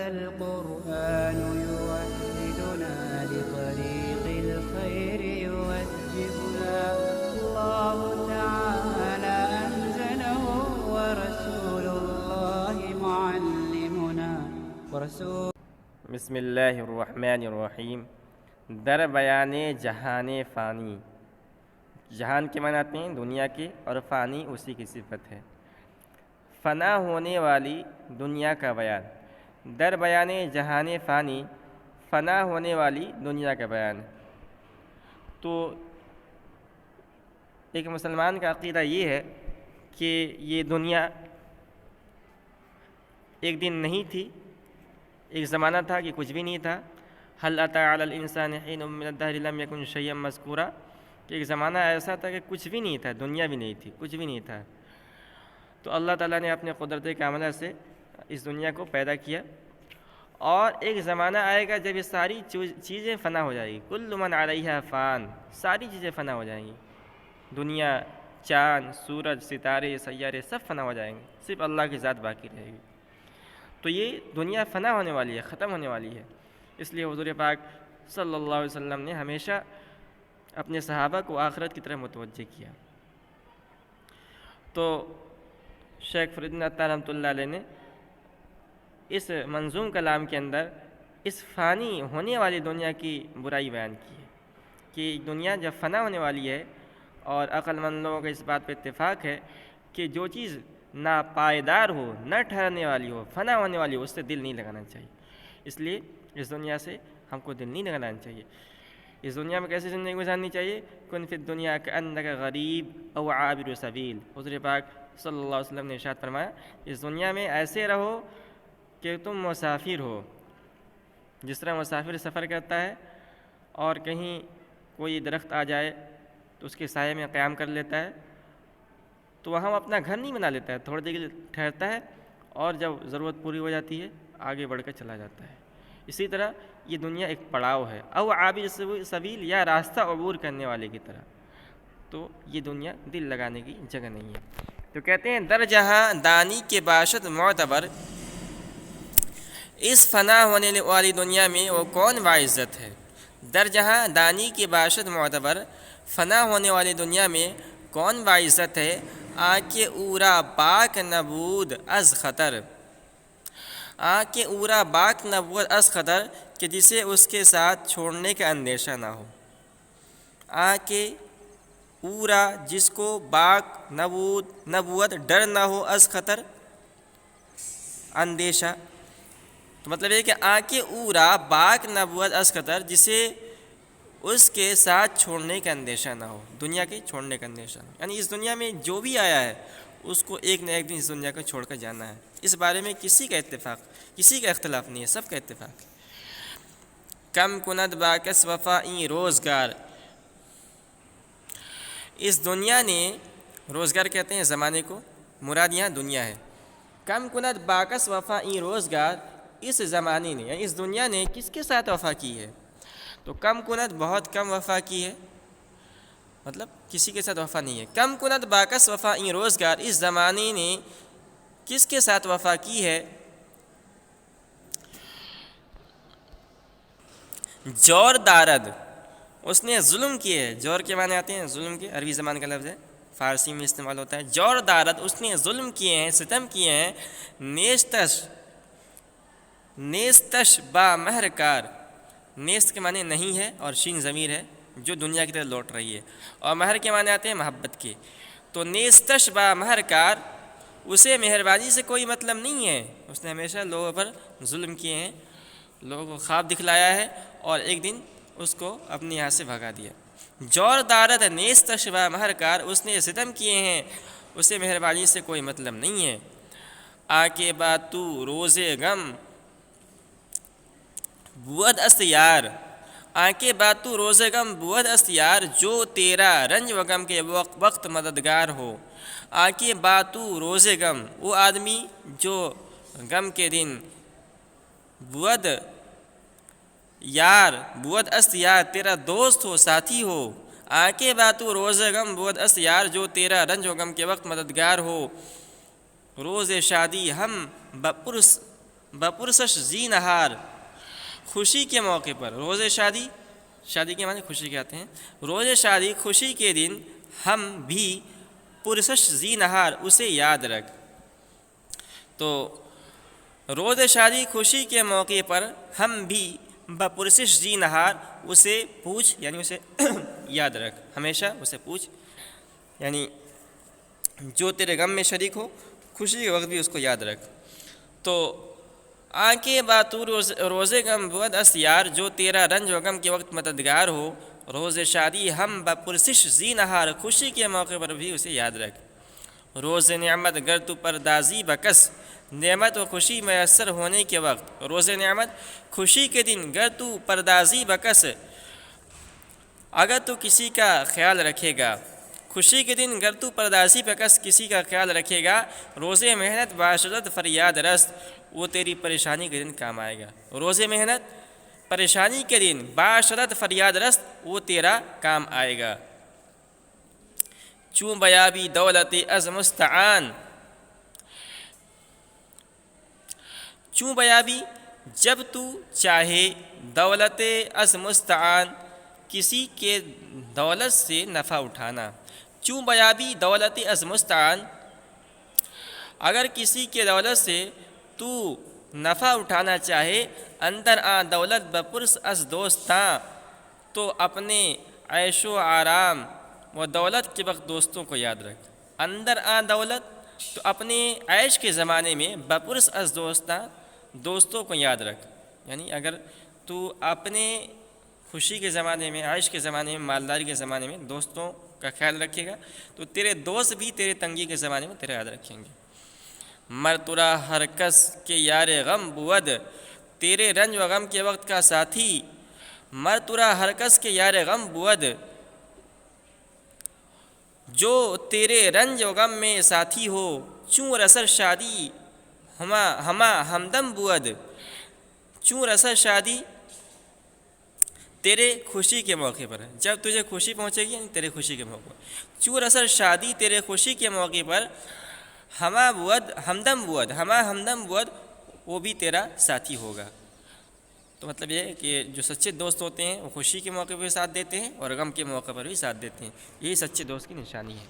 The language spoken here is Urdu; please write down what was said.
هذا القرآن يوحدنا لطريق الخير يوجهنا الله تعالى أنزله ورسول الله معلمنا بسم اللہ الرحمن الرحیم۔ در بیان جہان فانی، جہان کے معنی آتے ہیں دنیا کے، اور فانی اسی کی صفت ہے۔ فنا ہونے والی دنیا کا بیان، در بیان جہان فانی، فنا ہونے والی دنیا کا بیان۔ تو ایک مسلمان کا عقیدہ یہ ہے کہ یہ دنیا ایک دن نہیں تھی، ایک زمانہ تھا کہ کچھ بھی نہیں تھا۔ هل اتى على الانسان حين من الدهر لم يكن شيئا مذكورا، کہ ایک زمانہ ایسا تھا کہ کچھ بھی نہیں تھا، دنیا بھی نہیں تھی، کچھ بھی نہیں تھا۔ تو اللہ تعالیٰ نے اپنے قدرت کاملہ سے اس دنیا کو پیدا کیا، اور ایک زمانہ آئے گا جب یہ ساری چیزیں فنا ہو جائیں گی۔ کل من علیہا فان، ساری چیزیں فنا ہو جائیں گی، دنیا، چاند، سورج، ستارے، سیارے سب فنا ہو جائیں گے، صرف اللہ کی ذات باقی رہے گی۔ تو یہ دنیا فنا ہونے والی ہے، ختم ہونے والی ہے۔ اس لیے حضور پاک صلی اللہ علیہ وسلم نے ہمیشہ اپنے صحابہ کو آخرت کی طرف متوجہ کیا۔ تو شیخ فرید عطار رحمۃ اللہ علیہ نے اس منظوم کلام کے اندر اس فانی ہونے والی دنیا کی برائی بیان کی ہے کہ دنیا جب فنا ہونے والی ہے، اور عقل مند لوگوں کا اس بات پہ اتفاق ہے کہ جو چیز ناپائیدار ہو، نہ ٹھہرنے والی ہو، فنا ہونے والی ہو، اس سے دل نہیں لگانا چاہیے۔ اس لیے اس دنیا سے ہم کو دل نہیں لگانا چاہیے۔ اس دنیا میں کیسے زندگی گزارنی چاہیے؟ کن فی الدنیا کأنک غریب او عابر سبیل۔ حضور پاک صلی اللہ علیہ وسلم نے ارشاد فرمایا، اس دنیا میں ایسے رہو کہ تم مسافر ہو، جس طرح مسافر سفر کرتا ہے اور کہیں کوئی درخت آ جائے تو اس کے سائے میں قیام کر لیتا ہے، تو وہاں وہ اپنا گھر نہیں بنا لیتا ہے، تھوڑی دیر کے لیے ٹھہرتا ہے، اور جب ضرورت پوری ہو جاتی ہے آگے بڑھ کر چلا جاتا ہے۔ اسی طرح یہ دنیا ایک پڑاؤ ہے، او عابر سبیل، یا راستہ عبور کرنے والے کی طرح۔ تو یہ دنیا دل لگانے کی جگہ نہیں ہے۔ تو کہتے ہیں در جہاں دانی کے باشد معتبر، اس فنا ہونے والی دنیا میں وہ کون باعزت ہے؟ در جہاں دانی کے باشد معتبر، فنا ہونے والی دنیا میں کون باعزت ہے؟ آنکھ اورا باک نبود از خطر، آنکھ اورا باک نبود از خطر، کہ جسے اس کے ساتھ چھوڑنے کا اندیشہ نہ ہو۔ آنکھ اورا، جس کو باک نبود ڈر نہ ہو، از خطر اندیشہ، تو مطلب یہ کہ آنکھ اورا باک نبود از خطر، جسے اس کے ساتھ چھوڑنے کا اندیشہ نہ ہو، دنیا کے چھوڑنے کا اندیشہ نہ ہو۔ یعنی اس دنیا میں جو بھی آیا ہے اس کو ایک نہ ایک دن اس دنیا کو چھوڑ کر جانا ہے۔ اس بارے میں کسی کا اتفاق، کسی کا اختلاف نہیں ہے، سب کا اتفاق ہے۔ کم کند باکس وفائی روزگار، اس دنیا نے، روزگار کہتے ہیں زمانے کو، مراد یہاں دنیا ہے۔ کم کند باکس وفائی روزگار، اس زمانے نے، یعنی اس دنیا نے کس کے ساتھ وفا کی ہے؟ تو کم کنت، بہت کم وفا کی ہے، مطلب کسی کے ساتھ وفا نہیں ہے۔ کم کنت باکس وفائی روزگار، اس زمانے نے کس کے ساتھ وفا کی ہے؟ جور دارد، اس نے ظلم کیے ہے۔ جور کے معنی آتے ہیں ظلم کے، عربی زبان کا لفظ ہے، فارسی میں استعمال ہوتا ہے۔ جور دارد، اس نے ظلم کیے ہیں، ستم کیے ہیں۔ نیستش با مہرکار، نیست کے معنی نہیں ہے اور شین ضمیر ہے جو دنیا کی طرف لوٹ رہی ہے، اور مہر کے معنی آتے ہیں محبت کے۔ تو نیستش با مہرکار، اسے مہربانی سے کوئی مطلب نہیں ہے، اس نے ہمیشہ لوگوں پر ظلم کیے ہیں، لوگوں کو خواب دکھلایا ہے اور ایک دن اس کو اپنے یہاں سے بھگا دیا۔ جور دارد نیستش با مہرکار، اس نے ستم کیے ہیں، اسے مہربانی سے کوئی مطلب نہیں ہے۔ آکے بات تو روز غم بود است یار، آنکھیں باتو روز غم بود است یار، جو تیرا رنج و غم کے وقت مددگار ہو۔ آنکھیں باتو روز غم، وہ آدمی جو غم کے دن، بود یار، بود است یار، تیرا دوست ہو، ساتھی ہو۔ آنکھیں باتو روز غم بود است یار، جو تیرا رنج و غم کے وقت مددگار ہو۔ روز شادی ہم بپرس بپرسش زی نہار خوشی کے موقع پر روز شادی، شادی کے معنی خوشی کے آتے ہیں، روز شادی خوشی کے دن ہم بھی پرسش زی نہار اسے یاد رکھ۔ تو روز شادی خوشی کے موقع پر ہم بھی بپرسش زی نہار اسے پوچھ، یعنی اسے یاد رکھ، ہمیشہ اسے پوچھ، یعنی جو تیرے غم میں شریک ہو خوشی کے وقت بھی اس کو یاد رکھ۔ تو آنکھیں باتو روز غم بود اس یار، جو تیرا رنج و غم کے وقت مددگار ہو، روز شادی ہم بپرسش زی نہار خوشی کے موقع پر بھی اسے یاد رکھ۔ روز نعمت گر تو پردازی بکس، نعمت و خوشی میسر ہونے کے وقت، روز نعمت خوشی کے دن گر تو پردازی بکس، اگر تو کسی کا خیال رکھے گا، خوشی کے دن گر تو پردازی بکس کسی کا خیال رکھے گا، روز محنت باشدت فریاد رست، وہ تیری پریشانی کے دن کام آئے گا۔ روز محنت پریشانی کے دن باشدت فریاد رست، وہ تیرا کام آئے گا۔ چوں بیابی دولت از مستعان، چوں بیابی جب تو چاہے دولت از مستعان، کسی کے دولت سے نفع اٹھانا۔ چوں بیابی دولت از مستعان، اگر کسی کے دولت سے تو نفع اٹھانا چاہے، اندر آ دولت بپرس از دوستاں، تو اپنے عیش و آرام و دولت کے وقت دوستوں کو یاد رکھ۔ اندر آ دولت، تو اپنے عیش کے زمانے میں بپرس از دوستاں، دوستوں کو یاد رکھ، یعنی اگر تو اپنے خوشی کے زمانے میں، عیش کے زمانے میں، مالداری کے زمانے میں دوستوں کا خیال رکھے گا، تو تیرے دوست بھی تیرے تنگی کے زمانے میں تیرا یاد رکھیں گے۔ مرترا ہر کس کے یار غم بود، تیرے رنج و غم کے وقت کا ساتھی، مرترا ہر کس کے یار غم بود، جو تیرے رنج و غم میں ساتھی ہو، چوں رسر شادی ہما ہمدم بود، چوں رسر شادی تیرے خوشی کے موقع پر، جب تجھے خوشی پہنچے گی یعنی تیرے خوشی کے موقع پر، چوں رسر شادی تیرے خوشی کے موقع پر، ہما بود ہمدم بود، ہما ہمدم بود، وہ بھی تیرا ساتھی ہوگا۔ تو مطلب یہ ہے کہ جو سچے دوست ہوتے ہیں وہ خوشی کے موقع پر بھی ساتھ دیتے ہیں اور غم کے موقع پر بھی ساتھ دیتے ہیں، یہی سچے دوست کی نشانی ہے۔